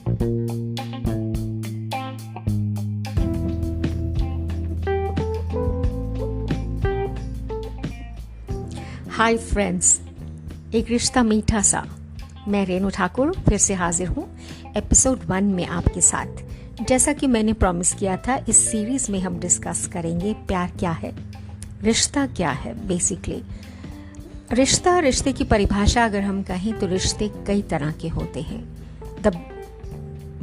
Hi friends, एक रिश्ता मीठा सा। मैं रेनू ठाकुर फिर से हाजिर हूँ एपिसोड 1 में आपके साथ। जैसा कि मैंने प्रॉमिस किया था, इस सीरीज़ में हम डिस्कस करेंगे प्यार क्या है, रिश्ता क्या है। बेसिकली रिश्ते की परिभाषा अगर हम कहें तो रिश्ते कई तरह के होते हैं। The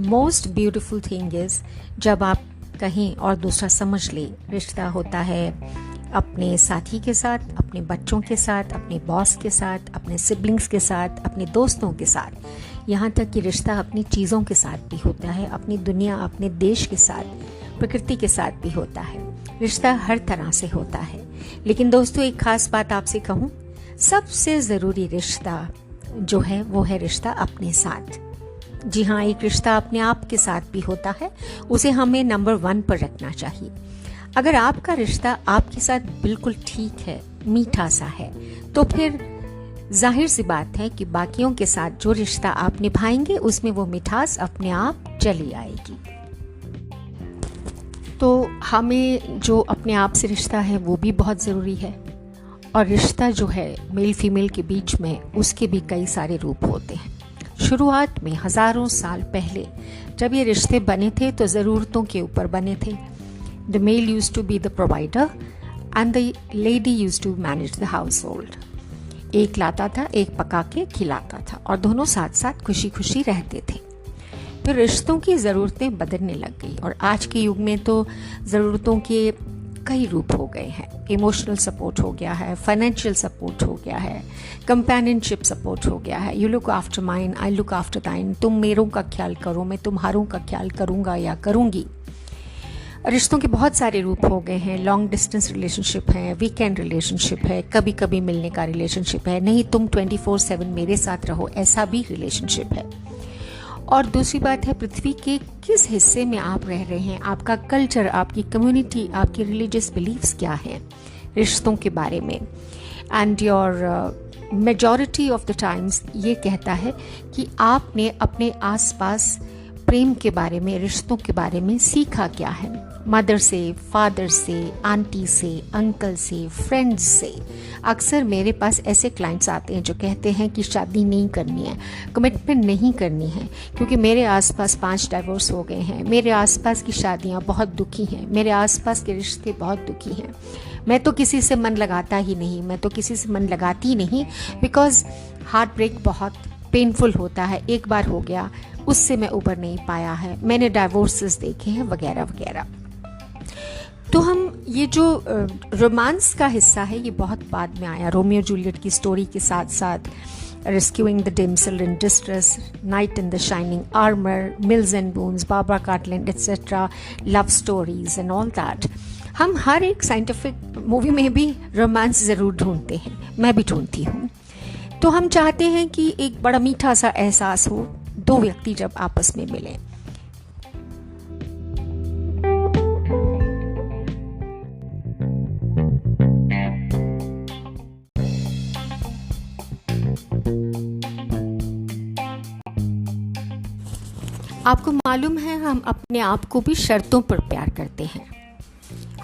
most beautiful thing is जब आप कहें और दूसरा समझ ले। रिश्ता होता है अपने साथी के साथ, अपने बच्चों के साथ, अपने बॉस के साथ, अपने सिबलिंग्स के साथ, अपने दोस्तों के साथ, यहाँ तक कि रिश्ता अपनी चीज़ों के साथ भी होता है, अपनी दुनिया, अपने देश के साथ, प्रकृति के साथ भी होता है। रिश्ता हर तरह से होता है। लेकिन दोस्तों, एक खास बात आपसे कहूँ, सबसे ज़रूरी रिश्ता जो है वो है रिश्ता अपने साथ। जी हाँ, एक रिश्ता अपने आप के साथ भी होता है, उसे हमें नंबर 1 पर रखना चाहिए। अगर आपका रिश्ता आपके साथ बिल्कुल ठीक है, मीठा सा है, तो फिर जाहिर सी बात है कि बाकियों के साथ जो रिश्ता आप निभाएंगे उसमें वो मिठास अपने आप चली आएगी। तो हमें जो अपने आप से रिश्ता है वो भी बहुत ज़रूरी है। और रिश्ता जो है मेल फीमेल के बीच में, उसके भी कई सारे रूप होते हैं। शुरुआत में हज़ारों साल पहले जब ये रिश्ते बने थे तो ज़रूरतों के ऊपर बने थे। The male used to be the provider and the lady used to manage the household. एक लाता था, एक पका के खिलाता था और दोनों साथ साथ खुशी खुशी रहते थे। फिर रिश्तों की ज़रूरतें बदलने लग गई और आज के युग में तो ज़रूरतों के कई रूप हो गए हैं। इमोशनल सपोर्ट हो गया है, फाइनेंशियल सपोर्ट हो गया है, कंपेनियनशिप सपोर्ट हो गया है। You look after mine, I look after दाइन। तुम मेरों का ख्याल करो, मैं तुम्हारों का ख्याल करूँगा या करूँगी। रिश्तों के बहुत सारे रूप हो गए हैं। लॉन्ग डिस्टेंस रिलेशनशिप है, वीकेंड रिलेशनशिप है, कभी कभी मिलने का रिलेशनशिप है, नहीं तुम 24/7 मेरे साथ रहो, ऐसा भी रिलेशनशिप है। और दूसरी बात है, पृथ्वी के किस हिस्से में आप रह रहे हैं, आपका कल्चर, आपकी कम्युनिटी, आपकी रिलीजियस बिलीव्स क्या हैं रिश्तों के बारे में। And your majority of the times ये कहता है कि आपने अपने आसपास प्रेम के बारे में, रिश्तों के बारे में सीखा क्या है। मदर से, फादर से, आंटी से, अंकल से, फ्रेंड्स से। अक्सर मेरे पास ऐसे क्लाइंट्स आते हैं जो कहते हैं कि शादी नहीं करनी है, कमिटमेंट नहीं करनी है, क्योंकि मेरे आसपास 5 डाइवोर्स हो गए हैं, मेरे आसपास की शादियां बहुत दुखी हैं, मेरे आसपास के रिश्ते बहुत दुखी हैं। मैं तो किसी से मन लगाता ही नहीं, मैं तो किसी से मन लगाती ही नहीं, बिकॉज हार्ट ब्रेक बहुत पेनफुल होता है। एक बार हो गया, उससे मैं उबर नहीं पाया है, मैंने डाइवोर्सेस देखे हैं वगैरह वगैरह। तो हम ये जो रोमांस का हिस्सा है ये बहुत बाद में आया। रोमियो जूलियट की स्टोरी के साथ साथ rescuing the damsel in distress, knight in the shining armour, Mills and Boons, Barbara Cartland etcetera, love stories and all that. हम हर एक साइंटिफिक मूवी में भी रोमांस ज़रूर ढूंढते हैं, मैं भी ढूंढती हूँ। तो हम चाहते हैं कि एक बड़ा मीठा सा एहसास हो दो व्यक्ति जब आपस में मिलें। आपको मालूम है, हम अपने आप को भी शर्तों पर प्यार करते हैं।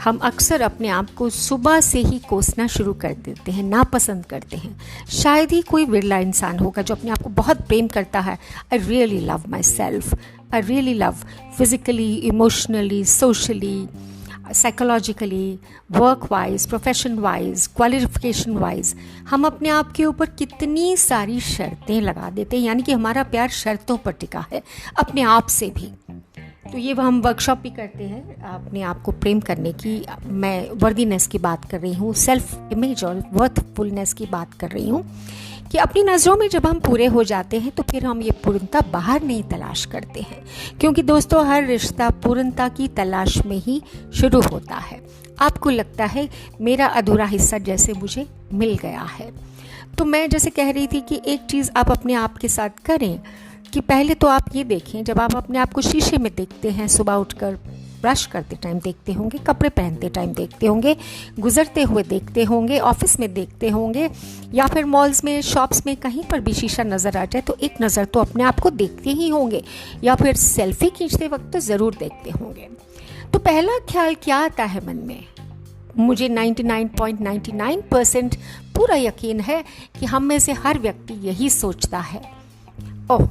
हम अक्सर अपने आप को सुबह से ही कोसना शुरू कर देते हैं, नापसंद करते हैं। शायद ही कोई विरला इंसान होगा जो अपने आप को बहुत प्रेम करता है। I really love my self, I really love physically, emotionally, socially, psychologically, work wise, profession wise, qualification wise. हम अपने आप के ऊपर कितनी सारी शर्तें लगा देते हैं, यानी कि हमारा प्यार शर्तों पर टिका है, अपने आप से भी। तो ये हम वर्कशॉप भी करते हैं अपने आप को प्रेम करने की। मैं वर्दीनेस की बात कर रही हूँ, सेल्फ इमेज और वर्थफुलनेस की बात कर रही हूँ कि अपनी नज़रों में जब हम पूरे हो जाते हैं तो फिर हम ये पूर्णता बाहर नहीं तलाश करते हैं, क्योंकि दोस्तों हर रिश्ता पूर्णता की तलाश में ही शुरू होता है। आपको लगता है मेरा अधूरा हिस्सा जैसे मुझे मिल गया है। तो मैं जैसे कह रही थी कि एक चीज़ आप अपने आप के साथ करें कि पहले तो आप ये देखें, जब आप अपने आप को शीशे में देखते हैं सुबह उठकर, ब्रश करते टाइम देखते होंगे, कपड़े पहनते टाइम देखते होंगे, गुजरते हुए देखते होंगे, ऑफिस में देखते होंगे, या फिर मॉल्स में, शॉप्स में कहीं पर भी शीशा नज़र आ जाए तो एक नज़र तो अपने आप को देखते ही होंगे, या फिर सेल्फी खींचते वक्त तो ज़रूर देखते होंगे। तो पहला ख्याल क्या आता है मन में? मुझे 99.99% पूरा यकीन है कि हम में से हर व्यक्ति यही सोचता है, ओह,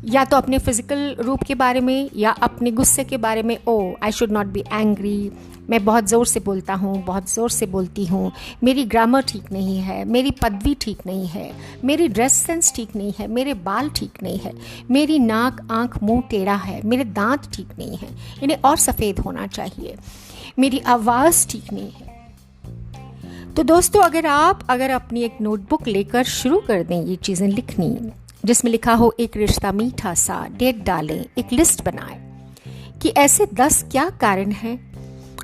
या तो अपने फिजिकल रूप के बारे में या अपने गुस्से के बारे में, oh I should not be angry, मैं बहुत ज़ोर से बोलता हूँ, बहुत ज़ोर से बोलती हूँ, मेरी ग्रामर ठीक नहीं है, मेरी पदवी ठीक नहीं है, मेरी ड्रेस सेंस ठीक नहीं है, मेरे बाल ठीक नहीं है, मेरी नाक आँख मुंह टेढ़ा है, मेरे दांत ठीक नहीं है, इन्हें और सफ़ेद होना चाहिए, मेरी आवाज़ ठीक नहीं है। तो दोस्तों, अगर अपनी एक नोटबुक लेकर शुरू कर दें ये चीज़ें लिखनी, जिसमें लिखा हो एक रिश्ता मीठा सा, डेट डालें, एक लिस्ट बनाएं कि ऐसे 10 क्या कारण हैं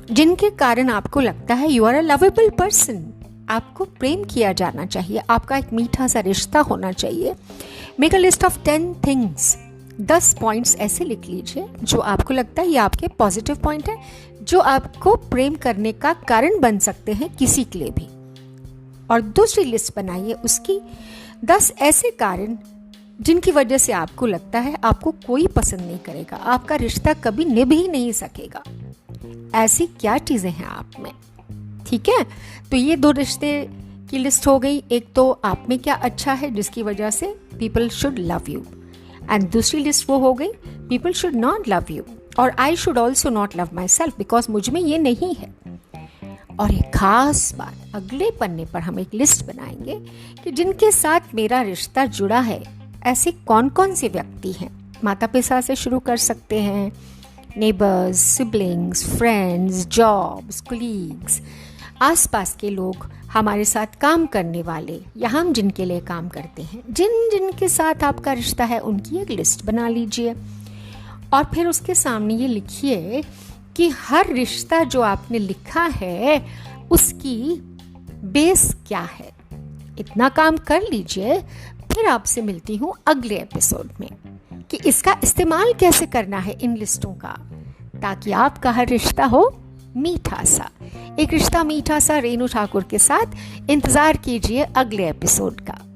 जिनके कारण आपको लगता है you are a lovable person, आपको प्रेम किया जाना चाहिए, आपका एक मीठा सा रिश्ता होना चाहिए। Make a list of 10 things, 10 points ऐसे लिख लीजिए जो आपको लगता है ये आपके पॉजिटिव पॉइंट है, जो आपको प्रेम करने का कारण बन सकते हैं किसी के लिए भी। और दूसरी लिस्ट बनाइए उसकी 10 ऐसे कारण जिनकी वजह से आपको लगता है आपको कोई पसंद नहीं करेगा, आपका रिश्ता कभी निभ ही नहीं सकेगा। ऐसी क्या चीज़ें हैं आप में? ठीक है, तो ये 2 रिश्ते की लिस्ट हो गई। एक तो आप में क्या अच्छा है जिसकी वजह से people should love you, and दूसरी लिस्ट वो हो गई people should not love you, और I should also not love myself because मुझ में ये नहीं है। और एक खास बात, अगले पन्ने पर हम एक लिस्ट बनाएंगे कि जिनके साथ मेरा रिश्ता जुड़ा है ऐसे कौन कौन से व्यक्ति हैं। माता पिता से शुरू कर सकते हैं, neighbours, siblings, friends, jobs, colleagues, आसपास के लोग, हमारे साथ काम करने वाले या हम जिनके लिए काम करते हैं, जिनके साथ आपका रिश्ता है उनकी एक लिस्ट बना लीजिए। और फिर उसके सामने ये लिखिए कि हर रिश्ता जो आपने लिखा है उसकी बेस क्या है। इतना काम कर लीजिए, फिर आपसे मिलती हूँ अगले एपिसोड में कि इसका इस्तेमाल कैसे करना है इन लिस्टों का, ताकि आपका हर रिश्ता हो मीठा सा। एक रिश्ता मीठा सा रेनू ठाकुर के साथ इंतज़ार कीजिए अगले एपिसोड का।